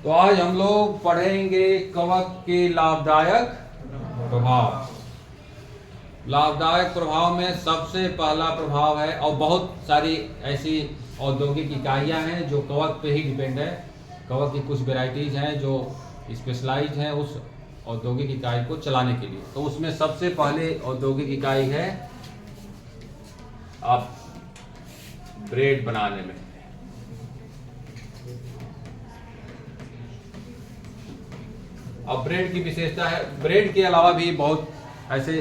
तो आज हम लोग पढ़ेंगे कवक के लाभदायक प्रभाव। लाभदायक प्रभाव में सबसे पहला प्रभाव है, और बहुत सारी ऐसी औद्योगिक इकाइयां हैं जो कवक पे ही डिपेंड है। कवक की कुछ वेराइटीज हैं जो स्पेशलाइज हैं उस औद्योगिक इकाई को चलाने के लिए। तो उसमें सबसे पहले औद्योगिक इकाई है अब ब्रेड बनाने में। अब ब्रेड की विशेषता है, ब्रेड के अलावा भी बहुत ऐसे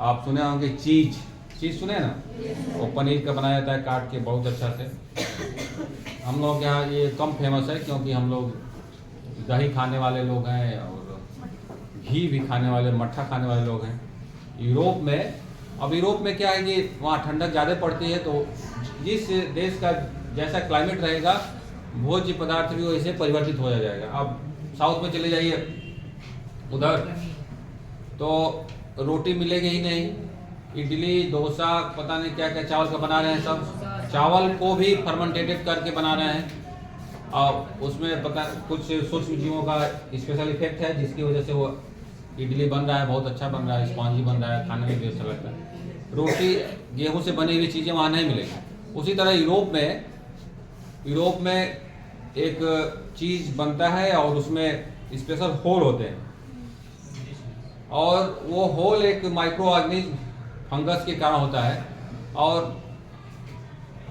आप सुने होंगे, चीज सुने ना, वो पनीर का बनाया जाता है काट के बहुत अच्छा से। हम लोग यहाँ ये कम फेमस है क्योंकि हम लोग दही खाने वाले लोग हैं और घी भी खाने वाले, मट्ठा खाने वाले लोग हैं। यूरोप में क्या है कि वहाँ ठंडक ज़्यादा पड़ती है, तो जिस देश का जैसा क्लाइमेट रहेगा भोज्य पदार्थ भी वैसे परिवर्तित हो जाएगा। अब साउथ में चले जाइए उधर तो रोटी मिलेगी ही नहीं, इडली डोसा पता नहीं क्या क्या चावल का बना रहे हैं, सब चावल को भी फर्मेंटेटेड करके बना रहे हैं। और उसमें पता कुछ सूक्ष्म जीवों का स्पेशल इफेक्ट है जिसकी वजह से वो इडली बन रहा है, बहुत अच्छा बन रहा है, स्पॉन्जी बन रहा है, खाने में भी अच्छा लगता है। रोटी गेहूं से बनी हुई चीज़ें वहाँ नहीं मिलेगी। उसी तरह यूरोप में एक चीज़ बनता है और उसमें स्पेशल होल होते हैं, और वो होल एक माइक्रो ऑर्गेनिज्म फंगस के कारण होता है, और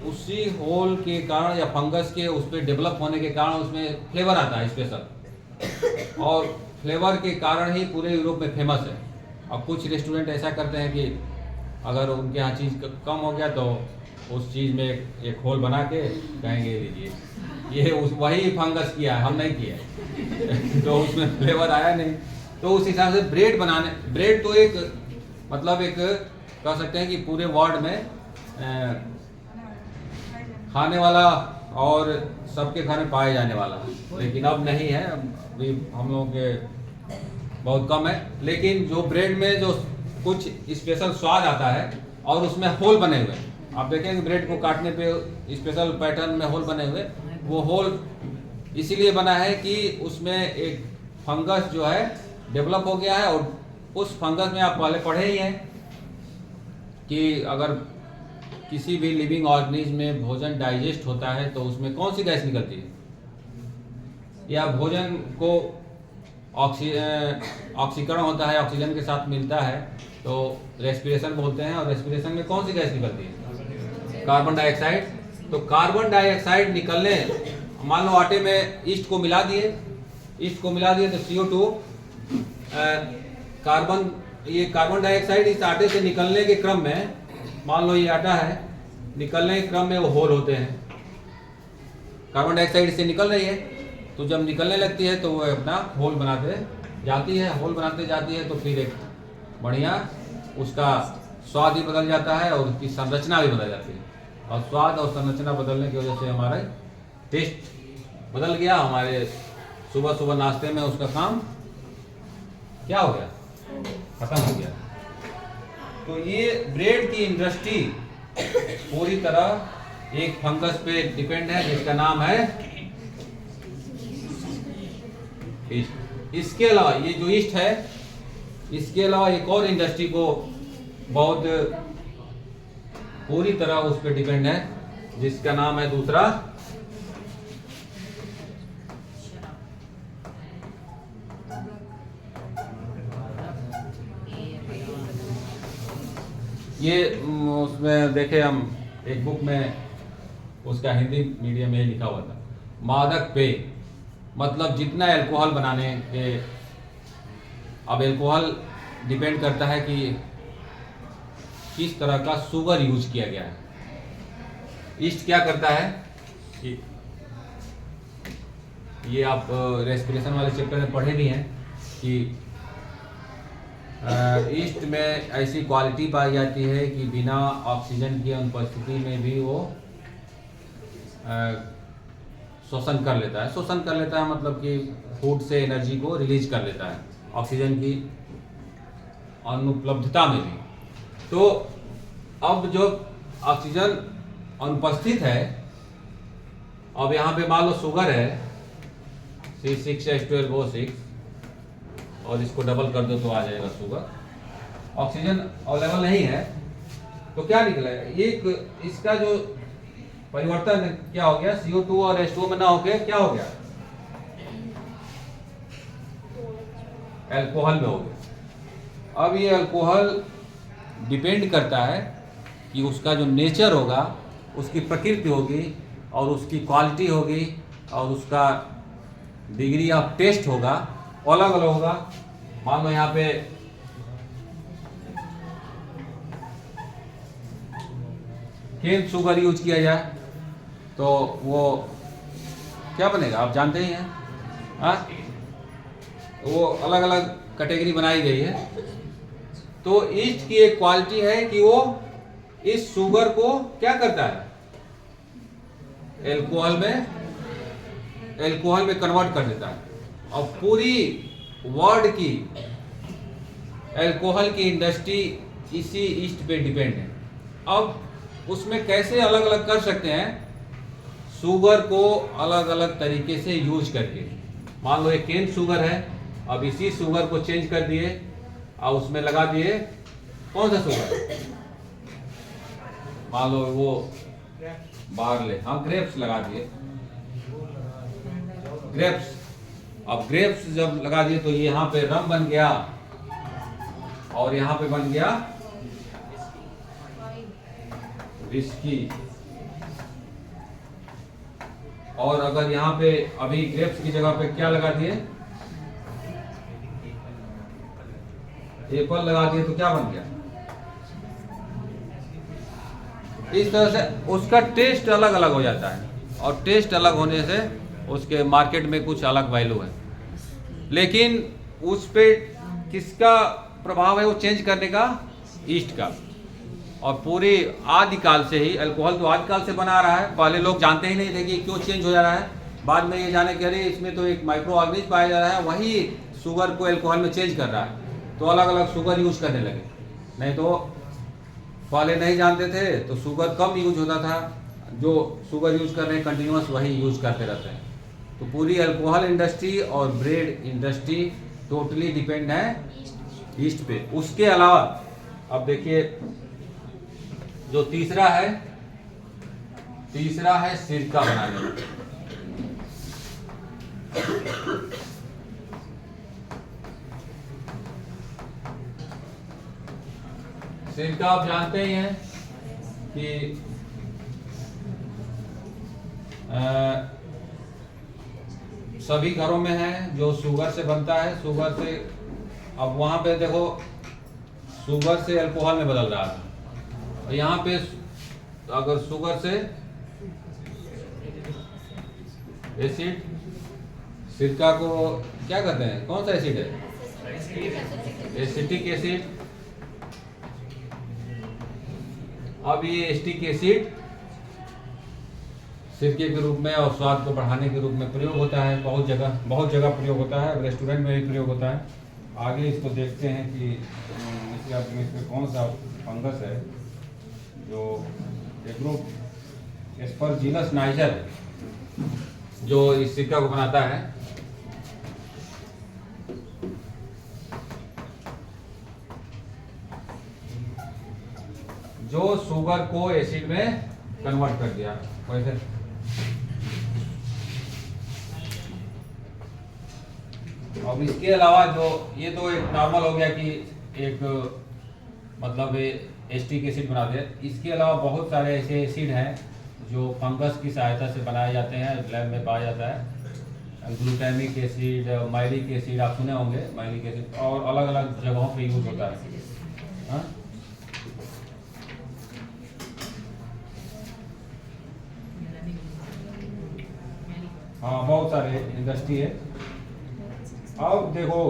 उसी होल के कारण या फंगस के उस पर डेवलप होने के कारण उसमें फ्लेवर आता है स्पेशल, और फ्लेवर के कारण ही पूरे यूरोप में फेमस है। और कुछ रेस्टोरेंट ऐसा करते हैं कि अगर उनके यहाँ चीज़ कम हो गया तो उस चीज़ में एक होल बना के कहेंगे लीजिए ये वही फंगस किया है, हम नहीं किया तो उसमें फ्लेवर आया नहीं। तो उस हिसाब से ब्रेड तो एक मतलब एक कह सकते हैं कि पूरे वर्ल्ड में खाने वाला और सबके घर में पाए जाने वाला, लेकिन अब नहीं है, अभी हम लोगों के बहुत कम है। लेकिन जो ब्रेड में जो कुछ स्पेशल स्वाद आता है और उसमें होल बने हुए, आप देखेंगे ब्रेड को काटने पे स्पेशल पैटर्न में होल बने हुए, वो होल इसीलिए बना है कि उसमें एक फंगस जो है डेवलप हो गया है, और उस फंगस में आप पहले पढ़े ही हैं कि अगर किसी भी लिविंग ऑर्गेनिज्म में भोजन डाइजेस्ट होता है तो उसमें कौन सी गैस निकलती है, या भोजन को ऑक्सीकरण होता है, ऑक्सीजन के साथ मिलता है तो रेस्पिरेशन बोलते हैं, और रेस्पिरेशन में कौन सी गैस निकलती है, कार्बन डाइऑक्साइड। तो कार्बन डाइऑक्साइड निकलने, मान लो आटे में ईस्ट को मिला दिए तो CO2 कार्बन डाइऑक्साइड इस आटे से निकलने के क्रम में, मान लो ये आटा है, निकलने के क्रम में वो होल होते हैं, कार्बन डाइऑक्साइड से निकल रही है, तो जब निकलने लगती है तो वो अपना होल बनाते जाती है तो फिर एक बढ़िया उसका स्वाद भी बदल जाता है और उसकी संरचना भी बदल जाती है, और स्वाद और संरचना बदलने की वजह से हमारा टेस्ट बदल गया। हमारे सुबह नाश्ते में उसका काम क्या हो गया, खत्म हो गया। तो ये ब्रेड की इंडस्ट्री पूरी तरह एक फंगस पे डिपेंड है जिसका नाम है ईस्ट। इसके अलावा ये जो ईस्ट है, इसके अलावा एक और इंडस्ट्री को बहुत पूरी तरह उस पर डिपेंड है जिसका नाम है दूसरा ये उसमें देखे हम एक बुक में, उसका हिंदी मीडियम में लिखा हुआ था, मादक पेय, मतलब जितना अल्कोहल बनाने के। अब अल्कोहल डिपेंड करता है कि किस तरह का शुगर यूज किया गया है। ईस्ट क्या करता है कि ये आप रेस्पिरेशन वाले चैप्टर में पढ़े भी हैं कि ईस्ट में ऐसी क्वालिटी पाई जाती है कि बिना ऑक्सीजन की अनुपस्थिति में भी वो शोषण कर लेता है, मतलब कि फूड से एनर्जी को रिलीज कर लेता है ऑक्सीजन की अनुपलब्धता में भी। तो अब जो ऑक्सीजन अनुपस्थित है, अब यहाँ पे मान लो शुगर है, C6H12O6 और इसको डबल कर दो तो आ जाएगा शुगर। ऑक्सीजन अवेलेबल नहीं है तो क्या निकला है, एक इसका जो परिवर्तन क्या हो गया, CO2 और H2O में ना होके क्या हो गया, अल्कोहल में हो गया। अब ये अल्कोहल डिपेंड करता है कि उसका जो नेचर होगा, उसकी प्रकृति होगी और उसकी क्वालिटी होगी और उसका डिग्री ऑफ टेस्ट होगा, अलग अलग होगा। मान लो यहाँ पे केन शुगर यूज किया जाए तो वो क्या बनेगा, आप जानते ही हैं। हाँ, वो अलग अलग कैटेगरी बनाई गई है। तो ईस्ट की एक क्वालिटी है कि वो इस शुगर को क्या करता है, एल्कोहल में कन्वर्ट कर देता है। और पूरी वर्ल्ड की अल्कोहल की इंडस्ट्री इसी ईस्ट पे डिपेंड है। अब उसमें कैसे अलग अलग कर सकते हैं, शुगर को अलग अलग तरीके से यूज करके। मान लो एक केन शुगर है, अब इसी शुगर को चेंज कर दिए और उसमें लगा दिए कौन सा शुगर, मान लो वो बार्ले, हाँ ग्रेप्स लगा दिए, ग्रेप्स। अब ग्रेप्स जब लगा दिए तो यहाँ पे रम बन गया और यहाँ पे बन गया विस्की। और अगर यहाँ पे अभी ग्रेप्स की जगह पे क्या लगा दिए, एप्पल लगा दिए तो क्या बन गया। इस तरह से उसका टेस्ट अलग अलग हो जाता है और टेस्ट अलग होने से उसके मार्केट में कुछ अलग वैल्यू है। लेकिन उस पे किसका प्रभाव है वो चेंज करने का, ईस्ट का। और पूरी आदिकाल से ही अल्कोहल तो आदिकाल से बना रहा है, पहले लोग जानते ही नहीं थे कि क्यों चेंज हो जा रहा है। बाद में ये जाने के अरे इसमें तो एक माइक्रो ऑर्गेनिज्म पाया जा रहा है, वही शुगर को अल्कोहल में चेंज कर रहा है, तो अलग अलग शुगर यूज करने लगे। नहीं तो पहले नहीं जानते थे तो शुगर कम यूज होता था, जो शुगर यूज कर रहे हैं कंटिन्यूस वही यूज करते रहते हैं। तो पूरी अल्कोहल इंडस्ट्री और ब्रेड इंडस्ट्री टोटली डिपेंड है ईस्ट पे। उसके अलावा अब देखिए जो तीसरा है सिरका बनाने में। सिरका आप जानते ही हैं कि सभी घरों में है, जो शुगर से बनता है। शुगर से अब वहां पे देखो शुगर से अल्कोहल में बदल रहा था, और यहाँ पे अगर शुगर से एसिड, सिरका को क्या कहते हैं, कौन सा एसिड है, एसिटिक एसिड। अब ये एसिटिक एसिड सिरके के रूप में और स्वाद को बढ़ाने के रूप में प्रयोग होता है, बहुत जगह प्रयोग होता है, रेस्टोरेंट में भी प्रयोग होता है। आगे इसको देखते हैं कि इसमें कौन सा फंगस है जो ग्रुप एस्परजिलस नाइजर जो इस सिरका को बनाता है। जो शुगर को एसिड में कन्वर्ट कर दिया वैसे। अब इसके अलावा जो ये तो एक नॉर्मल हो गया कि एक मतलब एसिटिक एसिड बना दे। इसके अलावा बहुत सारे ऐसे एसिड हैं जो फंगस की सहायता से बनाए जाते हैं, लैब में पाया जाता है। ग्लूटामिक एसिड, माइलिक एसिड आप सुने होंगे, माइलिक एसिड, और अलग अलग जगहों पे यूज होता है। हाँ बहुत सारे इंडस्ट्री है। अब देखो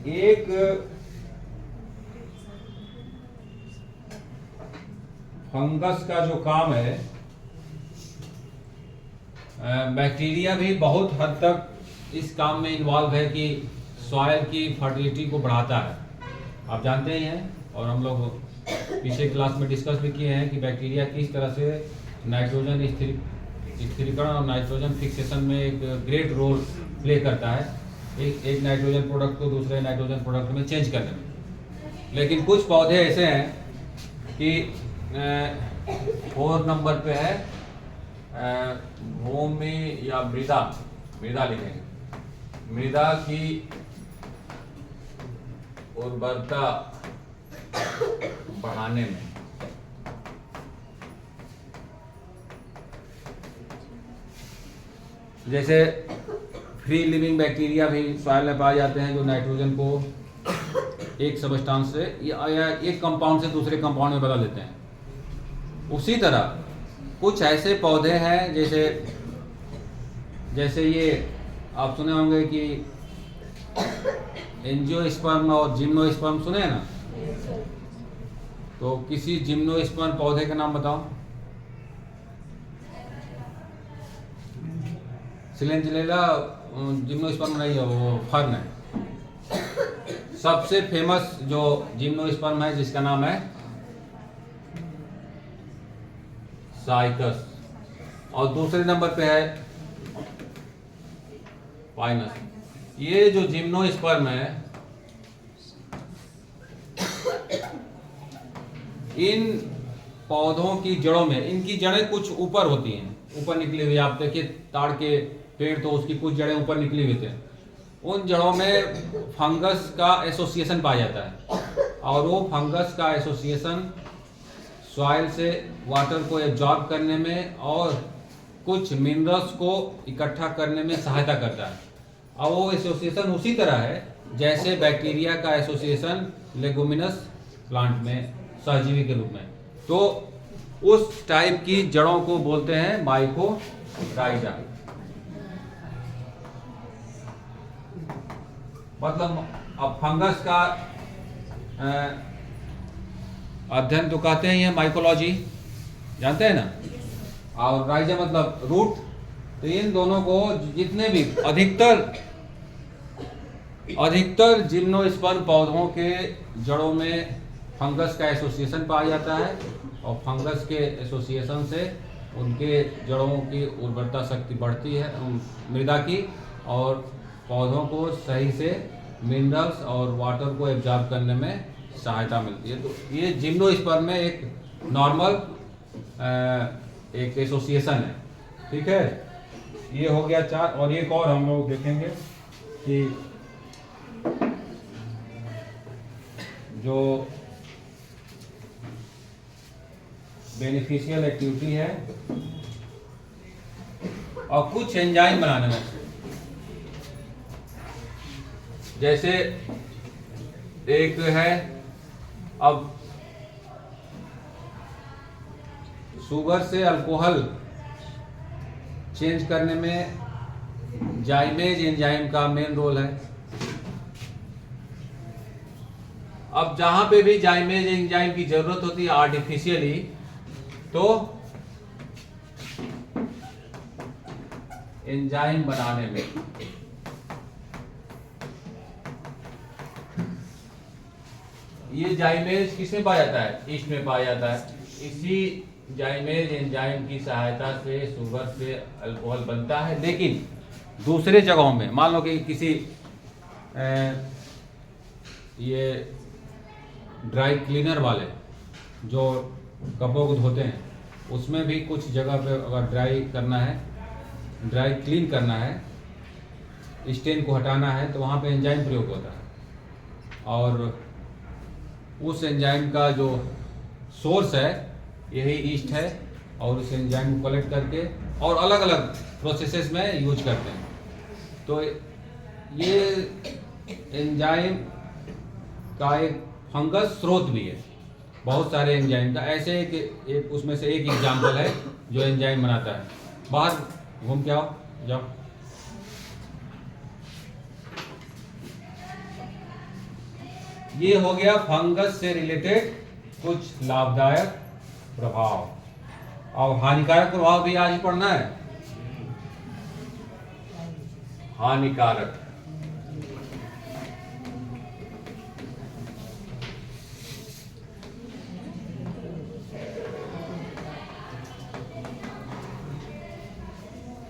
एक फंगस का जो काम है, बैक्टीरिया भी बहुत हद तक इस काम में इन्वॉल्व है कि सॉइल की फर्टिलिटी को बढ़ाता है। आप जानते ही हैं, और हम लोग पिछले क्लास में डिस्कस भी किए हैं कि बैक्टीरिया किस तरह से नाइट्रोजन स्थिरीकरण और नाइट्रोजन फिक्सेशन में एक ग्रेट रोल प्ले करता है एक नाइट्रोजन प्रोडक्ट को दूसरे नाइट्रोजन प्रोडक्ट में चेंज करने में। लेकिन कुछ पौधे ऐसे हैं कि 4 नंबर पे है भूमि या मृदा लिखेंगे, मृदा की उर्वरता बढ़ाने में। जैसे फ्री लिविंग बैक्टीरिया भी सॉइल में पाए जाते हैं जो नाइट्रोजन को एक सबस्टांस से या एक कंपाउंड से दूसरे कंपाउंड में बदल देते हैं। उसी तरह कुछ ऐसे पौधे हैं जैसे ये आप सुने होंगे कि एंजियोस्पर्म और जिम्नोस्पर्म सुने हैं ना, तो किसी जिम्नोस्पर्म पौधे का नाम बताओ। सिलेंजिलेला जिम्नोस्पर्म नहीं है, वो फर्न है। सबसे फेमस जो जिम्नोस्पर्म है जिसका नाम है साइकस, और दूसरे नंबर पे है पाइनस। ये जो जिम्नोस्पर्म है इन पौधों की जड़ों में, इनकी जड़ें कुछ ऊपर होती हैं, ऊपर निकली हुई। आप देखिए ताड़ के पेड़ तो उसकी कुछ जड़ें ऊपर निकली हुई थी। उन जड़ों में फंगस का एसोसिएशन पाया जाता है और वो फंगस का एसोसिएशन सॉइल से वाटर को एब्जॉर्ब करने में और कुछ मिनरल्स को इकट्ठा करने में सहायता करता है। और वो एसोसिएशन उसी तरह है जैसे बैक्टीरिया का एसोसिएशन लेगुमिनस प्लांट में सहजीवी के रूप में। तो उस टाइप की जड़ों को बोलते हैं माइकोराइजा। मतलब अब फंगस का अध्ययन तो कहते हैं ये माइकोलॉजी, जानते हैं ना, और राइजा मतलब रूट। तो इन दोनों को जितने भी अधिकतर जिम्नोस्पर्म पौधों के जड़ों में फंगस का एसोसिएशन पाया जाता है और फंगस के एसोसिएशन से उनके जड़ों की उर्वरता शक्ति बढ़ती है मृदा की, और पौधों को सही से मिनरल्स और वाटर को एब्जॉर्ब करने में सहायता मिलती है। तो ये जिम्नोस्पर्म में एक नॉर्मल एक एसोसिएशन है, ठीक है। ये हो गया 4, और एक और हम लोग देखेंगे कि जो बेनिफिशियल एक्टिविटी है और कुछ एंजाइम बनाने में, जैसे एक है अब शुगर से अल्कोहल चेंज करने में जाइमेज एंजाइम का मेन रोल है। अब जहां पे भी जाइमेज एंजाइम की जरूरत होती है आर्टिफिशियली, तो एंजाइम बनाने में ये जाइमेज किसमें पाया जाता है? ईस्ट में पाया जाता है। इसी जाइमेज एंजाइम की सहायता से शुगर से अल्कोहल बनता है। लेकिन दूसरे जगहों में मान लो कि किसी ये ड्राई क्लीनर वाले जो कपड़ों को धोते हैं, उसमें भी कुछ जगह पे अगर ड्राई क्लीन करना है, स्टेन को हटाना है, तो वहाँ पे एंजाइम प्रयोग होता है। और उस एंजाइम का जो सोर्स है यही ईस्ट है, और उस एंजाइम को कलेक्ट करके और अलग अलग प्रोसेसेस में यूज करते हैं। तो ये एंजाइम का एक फंगस स्रोत भी है, बहुत सारे एंजाइम का। ऐसे एक उसमें से एक एग्जाम्पल है जो एंजाइम बनाता है। बाहर घूम के आओ, जाओ। ये हो गया फंगस से रिलेटेड कुछ लाभदायक प्रभाव, और हानिकारक प्रभाव भी आज पढ़ना है। हानिकारक,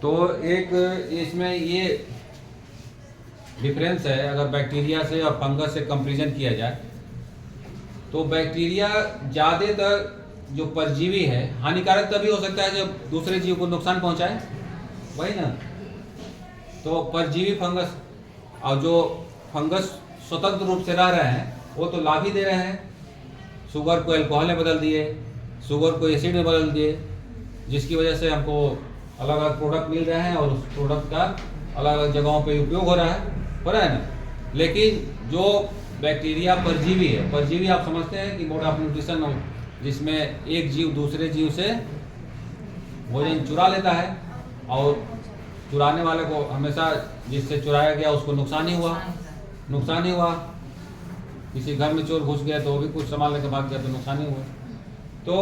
तो एक इसमें ये डिफरेंस है, अगर बैक्टीरिया से और फंगस से कंपैरिजन किया जाए तो बैक्टीरिया ज़्यादातर जो परजीवी है हानिकारक तभी हो सकता है जब दूसरे जीव को नुकसान पहुंचाए, वही ना। तो परजीवी फंगस, और जो फंगस स्वतंत्र रूप से रह रहे हैं वो तो लाभ ही दे रहे हैं। शुगर को अल्कोहल में बदल दिए, शुगर को एसिड में बदल दिए, जिसकी वजह से हमको अलग अलग प्रोडक्ट मिल रहे हैं और उस प्रोडक्ट का अलग अलग जगहों पे उपयोग हो रहा है ना। लेकिन जो बैक्टीरिया परजीवी है, परजीवी आप समझते हैं कि मोड ऑफ न्यूट्रिशन जिसमें एक जीव दूसरे जीव से भोजन चुरा लेता है, और चुराने वाले को हमेशा जिससे चुराया गया उसको नुकसान ही हुआ। किसी घर में चोर घुस गया तो वो भी कुछ संभाल लेकर भाग गया तो नुकसान ही हुआ। तो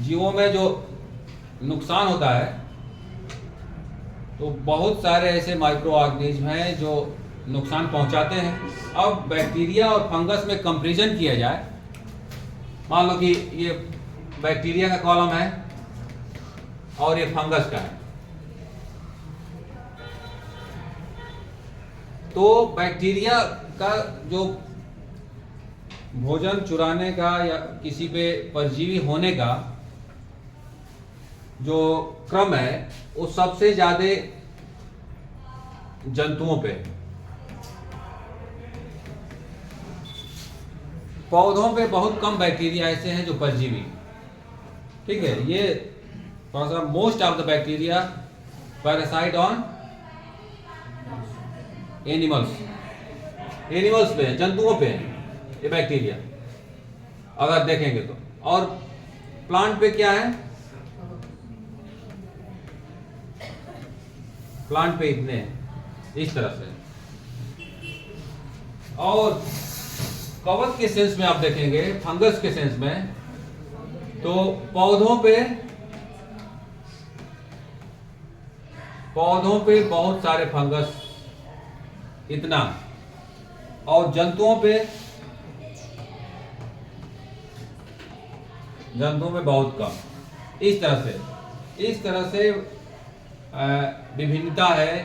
जीवों में जो नुकसान होता है, तो बहुत सारे ऐसे माइक्रो ऑर्गेनिज्म हैं जो नुकसान पहुंचाते हैं। अब बैक्टीरिया और फंगस में कंपैरिजन किया जाए, मान लो कि ये बैक्टीरिया का कॉलम है और ये फंगस का है, तो बैक्टीरिया का जो भोजन चुराने का या किसी पे परजीवी होने का जो क्रम है वो सबसे ज्यादा जंतुओं पे, पौधों पे बहुत कम बैक्टीरिया ऐसे हैं जो परजीवी, ठीक है। ये थोड़ा सा most of the bacteria parasite on animals पे, जंतुओं पे ये बैक्टीरिया अगर देखेंगे तो। और प्लांट पे क्या है, प्लांट पे इतने इस तरह से। और कवच के सेंस में आप देखेंगे, फंगस के सेंस में, तो पौधों पे बहुत सारे फंगस इतना, और जंतुओं में बहुत कम। इस तरह से विभिन्नता है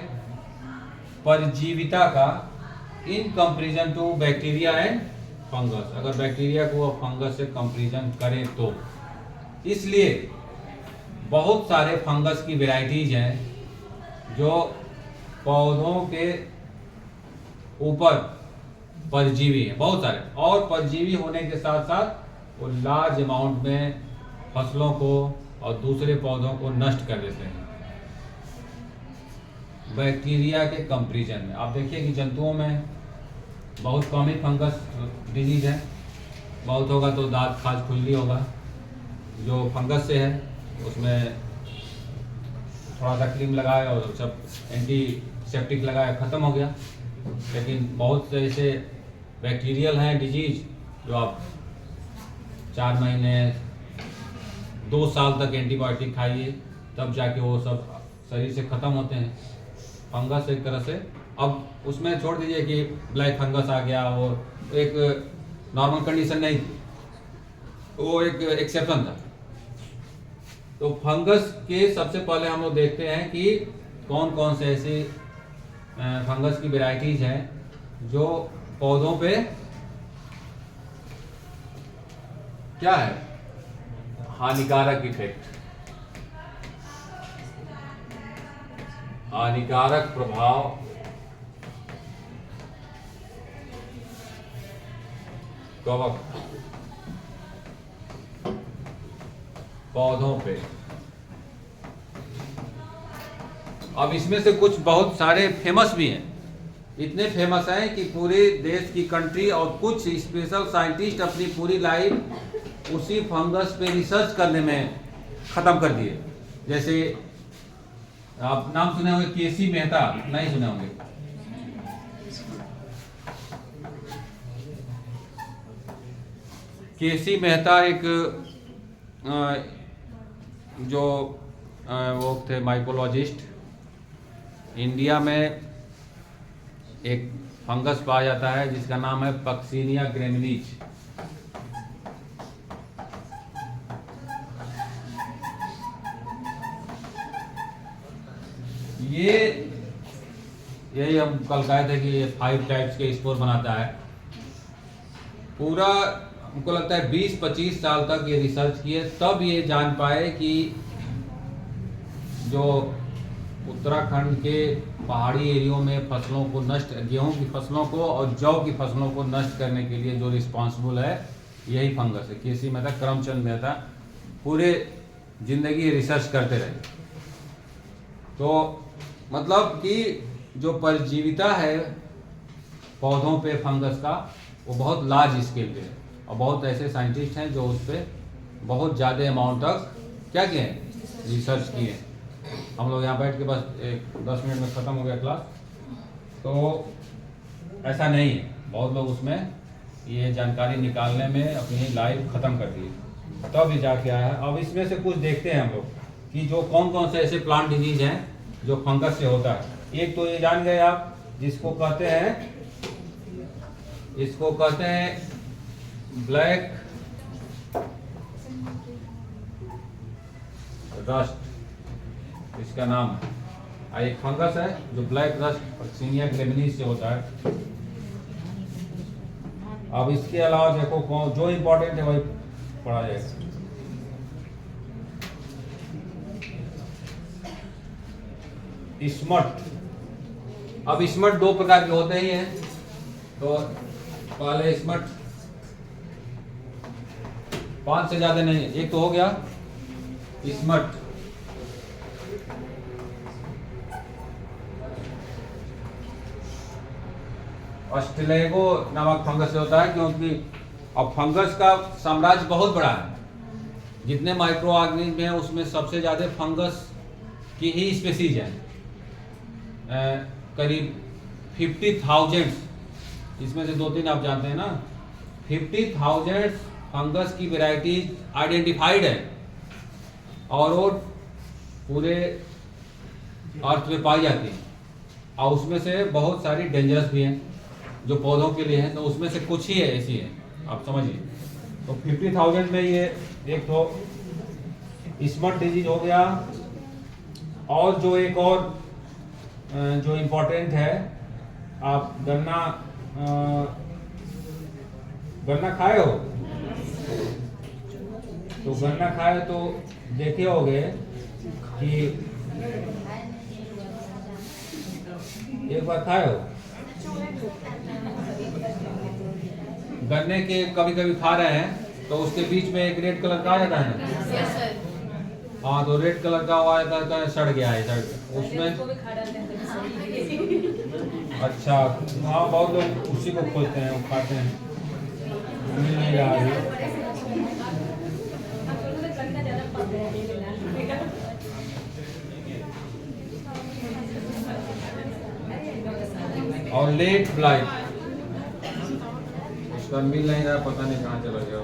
परजीविता का in comparison to bacteria and fungus, अगर बैक्टीरिया को फंगस से कंपैरिजन करें तो। इसलिए बहुत सारे फंगस की वैरायटीज हैं जो पौधों के ऊपर परजीवी है, बहुत सारे, और परजीवी होने के साथ साथ वो लार्ज अमाउंट में फसलों को और दूसरे पौधों को नष्ट कर देते हैं। बैक्टीरिया के कंपैरिजन में आप देखिए कि जंतुओं में बहुत कम ही फंगस डिजीज है, बहुत होगा तो दांत खाज खुजली होगा। जो फंगस से है उसमें थोड़ा सा क्रीम लगाए और सब एंटीसेप्टिक लगाए, ख़त्म हो गया। लेकिन बहुत से ऐसे बैक्टीरियल हैं डिजीज जो आप 4 महीने 2 साल तक एंटीबायोटिक खाइए तब जाके वो सब शरीर से ख़त्म होते हैं। फंगस एक तरह से, अब उसमें छोड़ दीजिए कि ब्लैक फंगस आ गया, और एक नॉर्मल कंडीशन नहीं, वो एक एक्सेप्शन था। तो फंगस के सबसे पहले हम लोग देखते हैं कि कौन कौन से ऐसी फंगस की वैरायटीज हैं जो पौधों पे क्या है, हानिकारक इफेक्ट, हानिकारक प्रभाव कवक पौधों पे। अब इसमें से कुछ बहुत सारे फेमस भी हैं, इतने फेमस हैं कि पूरे देश की कंट्री और कुछ स्पेशल साइंटिस्ट अपनी पूरी लाइफ उसी फंगस पे रिसर्च करने में ख़त्म कर दिए। जैसे आप नाम सुने होंगे केसी मेहता, नहीं सुने होंगे? केसी मेहता एक जो वो थे माइकोलॉजिस्ट, इंडिया में एक फंगस पाया जाता है जिसका नाम है पक्सीनिया ग्रेमिनीज। ये यही हम कल कहे थे कि ये 5 टाइप्स के स्पोर बनाता है। पूरा हमको लगता है 20-25 साल तक ये रिसर्च किए, तब ये जान पाए कि जो उत्तराखंड के पहाड़ी एरियो में फसलों को नष्ट, गेहूं की फसलों को और जौ की फसलों को नष्ट करने के लिए जो रिस्पॉन्सिबल है यही फंगस है। केसी मेहता, करमचंद मेहता पूरे जिंदगी रिसर्च करते रहे। तो मतलब कि जो परजीविता है पौधों पे फंगस का, वो बहुत लार्ज स्केल पे है और बहुत ऐसे साइंटिस्ट हैं जो उस पर बहुत ज़्यादा अमाउंट तक क्या किए हैं, रिसर्च किए। हम लोग यहाँ बैठ के बस 10 मिनट में ख़त्म हो गया क्लास, तो ऐसा नहीं है। बहुत लोग उसमें ये जानकारी निकालने में अपनी लाइफ ख़त्म कर दी, तब ये जाके आया है। अब इसमें से कुछ देखते हैं हम लोग कि जो कौन कौन से ऐसे प्लांट डिजीज हैं जो फंगस से होता है। एक तो ये जान गए आप, जिसको कहते हैं, इसको कहते हैं ब्लैक रस्ट, इसका नाम है। एक फंगस है जो ब्लैक रस्ट सीनिया ग्लेमिनीज से होता है। अब इसके अलावा देखो कौन जो इम्पोर्टेंट है वही पढ़ा जाएगा। स्मट। अब स्मट 2 प्रकार के होते ही हैं। तो पहले स्मट 5 से ज्यादा नहीं है, एक तो हो गया स्मट। ऑस्ट्रेलेगो नामक फंगस से होता है, क्योंकि अब फंगस का साम्राज्य बहुत बड़ा है। जितने माइक्रो ऑर्गेनिज्म हैं उसमें सबसे ज़्यादा फंगस की ही स्पेसीज हैं। करीब 50,000, इसमें से 2-3 आप जानते हैं ना, 50,000 फंगस की वेराइटीज आइडेंटिफाइड है और वो पूरे अर्थ में पाई जाती है। और उसमें से बहुत सारी डेंजरस भी हैं जो पौधों के लिए हैं, तो उसमें से कुछ ही है ऐसी है, आप समझिए। तो 50,000 में ये एक तो स्मट डिजीज हो गया। और जो एक और जो इम्पोर्टेंट है, आप गन्ना खाए हो, तो गन्ना खाए तो देखे होंगे कि एक बार खाए हो गन्ने के, कभी कभी खा रहे हैं तो उसके बीच में एक रेड कलर का आ जाता है ना। हाँ, तो रेड कलर का आ जाता है, सड़ गया है, सड़ गया उसमें। अच्छा, हाँ, बहुत लोग उसी को खोजते हैं, वो खाते हैं, मिल नहीं रहा है। और लेट ब्लाइट, उसका मिल नहीं रहा, पता नहीं कहाँ चला गया।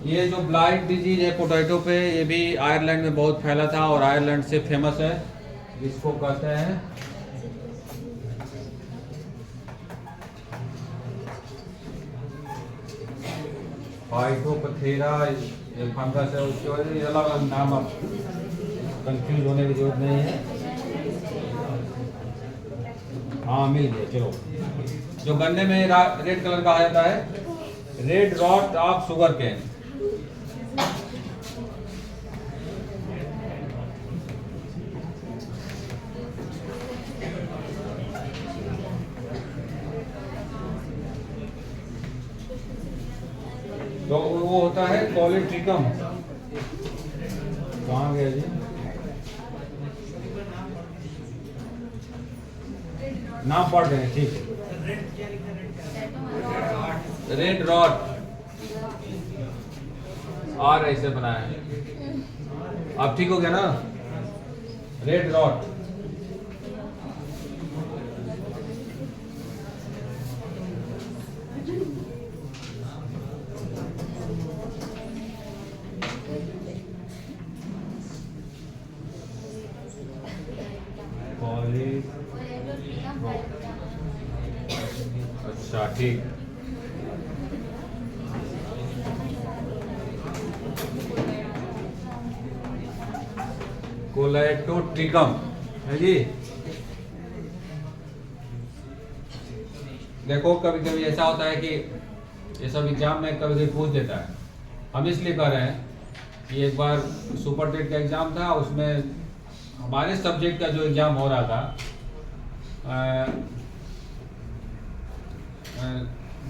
ये जो ब्लाइट डिजीज है पोटैटो पे, ये भी आयरलैंड में बहुत फैला था और आयरलैंड से फेमस है। इसको कहते हैं फाइटोपथेरा, ये फंगस है, उसकी वजह से अलग अलग नाम, अब कंफ्यूज होने की जरूरत नहीं है। हाँ, मिल गया, चलो। जो गन्ने में रेड कलर का आ जाता है, red rot of sugar cane. तो वो होता है कॉलेट्रिकम। कहाँ गया जी? नाम पढ़ रहे हैं, ठीक है। रेड रॉट, आर ऐसे बनाया है। अब ठीक हो गया ना? Red rot. अच्छा ठीक। कोलेटोट्रिकम है जी। देखो कभी कभी ऐसा होता है कि ये सब एग्जाम में कभी कभी पूछ देता है। हम इसलिए कह रहे हैं कि एक बार सुपर टेट का एग्जाम था, उसमें हमारे सब्जेक्ट का जो एग्जाम हो रहा था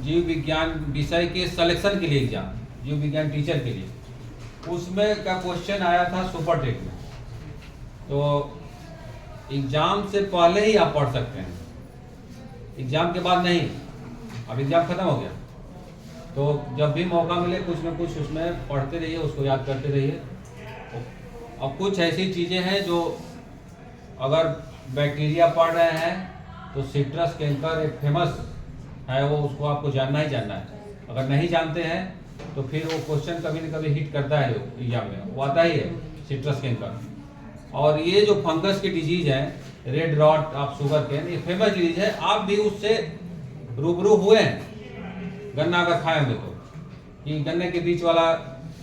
जीव विज्ञान विषय के सिलेक्शन के लिए एग्जाम, जीव विज्ञान टीचर के लिए, उसमें का क्वेश्चन आया था सुपर टेट में। तो एग्जाम से पहले ही आप पढ़ सकते हैं, एग्जाम के बाद नहीं। अब एग्जाम खत्म हो गया तो जब भी मौका मिले कुछ न कुछ उसमें पढ़ते रहिए, उसको याद करते रहिए। अब कुछ ऐसी चीज़ें हैं जो अगर बैक्टीरिया पढ़ रहे हैं तो सिट्रस कैंकर एक फेमस है, वो उसको आपको जानना ही जानना है। अगर नहीं जानते हैं तो फिर वो क्वेश्चन कभी न कभी हिट करता है एग्जाम में, वो आता ही है सिट्रस कैंकर। और ये जो फंगस की डिजीज है red rot of sugar cane, ये फेमस डिजीज है। आप भी उससे रूबरू हुए हैं, गन्ना अगर खाए होंगे तो, कि गन्ने के बीच वाला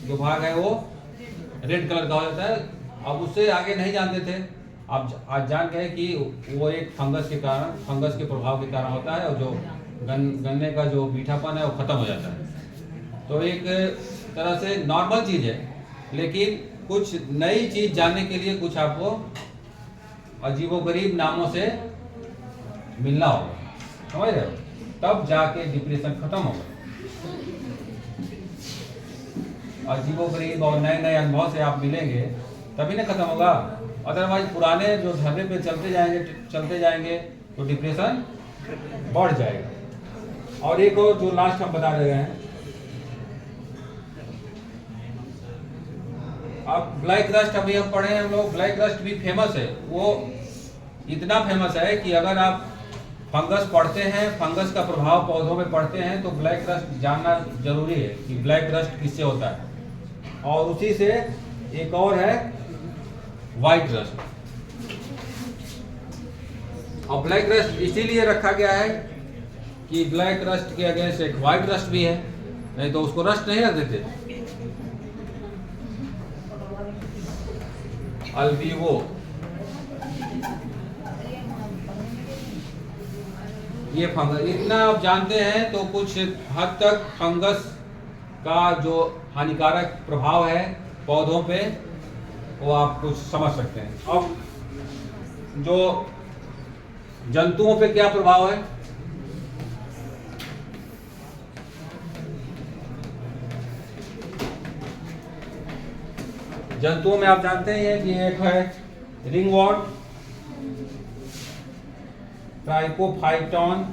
जो भाग है वो रेड कलर का हो जाता है। अब उससे आगे नहीं जानते थे, आप आज जान गए कि वो एक फंगस के कारण, फंगस के प्रभाव के कारण होता है, और जो गन्ने का जो मीठापन है वो खत्म हो जाता है। तो एक तरह से नॉर्मल चीज़ है, लेकिन कुछ नई चीज़ जानने के लिए कुछ आपको अजीबोगरीब नामों से मिलना होगा, समझ रहे हो? तब जाके डिप्रेशन खत्म होगा। अजीबोगरीब और नए नए अनुभव से आप मिलेंगे तभी ना खत्म होगा। अदरवाइज पुराने जो ढर्रे पे चलते जाएंगे तो डिप्रेशन बढ़ जाएगा। और एक और जो लास्ट हम बता रहे हैं, अब ब्लैक रस्ट अभी हम पढ़े हैं हम लोग, ब्लैक रस्ट भी फेमस है। वो इतना फेमस है कि अगर आप फंगस पढ़ते हैं, फंगस का प्रभाव पौधों में पढ़ते हैं, तो ब्लैक रस्ट जानना जरूरी है कि ब्लैक रस्ट किससे होता है। और उसी से एक और है व्हाइट रस्ट। और ब्लैक रस्ट इसीलिए रखा गया है कि ब्लैक रस्ट के अगेंस्ट एक व्हाइट रस्ट भी है, नहीं तो उसको रस्ट नहीं रख देते। अल्बिवो, ये फंगस, इतना आप जानते हैं तो कुछ हद तक फंगस का जो हानिकारक प्रभाव है पौधों पे वो आप कुछ समझ सकते हैं। अब जो जंतुओं पे क्या प्रभाव है, जंतुओं में आप जानते हैं कि एक है रिंगवॉर्म, ट्राइकोफाइटॉन,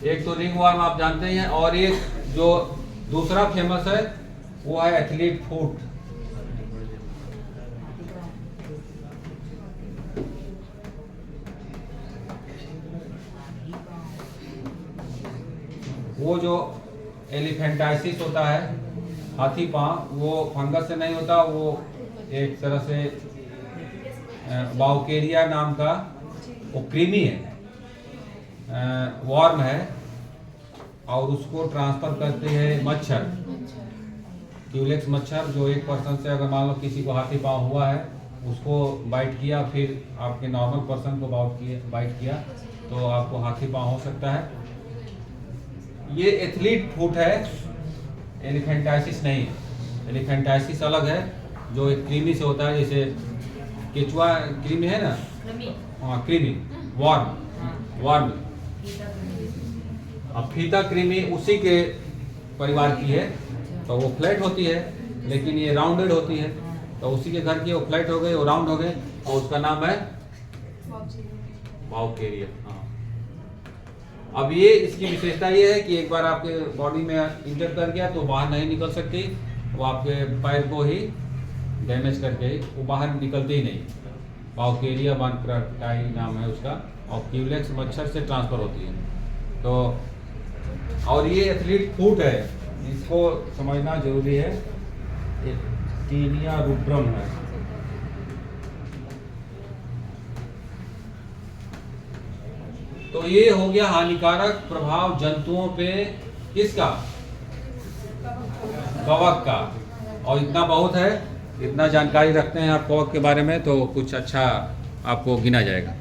एक तो रिंगवॉर्म आप जानते हैं, और एक जो दूसरा फेमस है वो है एथलीट फुट। वो जो एलिफेंटाइसिस होता है, हाथी पांव, वो फंगस से नहीं होता, वो एक तरह से बाउकेरिया नाम का वो कृमि है, वॉर्म है, और उसको ट्रांसफर करते हैं मच्छर, क्यूलेक्स मच्छर, जो एक पर्सन से अगर मान लो किसी को हाथी पांव हुआ है, उसको बाइट किया, फिर आपके नॉर्मल पर्सन को बाइट किया तो आपको हाथी पांव हो सकता है। ये एथलीट फुट है, एलिफेंटाइसिस नहीं है। एलिफेंटाइसिस अलग है जो एक कृमि से होता है, जैसे केचुआ कृमि है ना, हाँ कृमि, वॉर्म। अब फीता कृमि उसी के परिवार की है, तो वो फ्लैट होती है, लेकिन ये राउंडेड होती है, तो उसी के घर की, वो फ्लैट हो गए, वो राउंड हो गए, तो उसका नाम है बाउकेरिया। हाँ, अब ये इसकी विशेषता ये है कि एक बार आपके बॉडी में इंटर कर गया तो बाहर नहीं निकल सकती, वो आपके पैर को ही डैमेज करके वो बाहर निकलते ही नहीं। बाउकेरिया बानक्राफ्टाई नाम है उसका, और क्यूलेक्स मच्छर से ट्रांसफर होती है। तो और ये एथलीट फूट है, इसको समझना जरूरी है। टीनिया रूब्रम है। तो ये हो गया हानिकारक प्रभाव जंतुओं पे, किसका? कवक का। और इतना बहुत है, इतना जानकारी रखते हैं आप कवक के बारे में तो कुछ अच्छा आपको गिना जाएगा।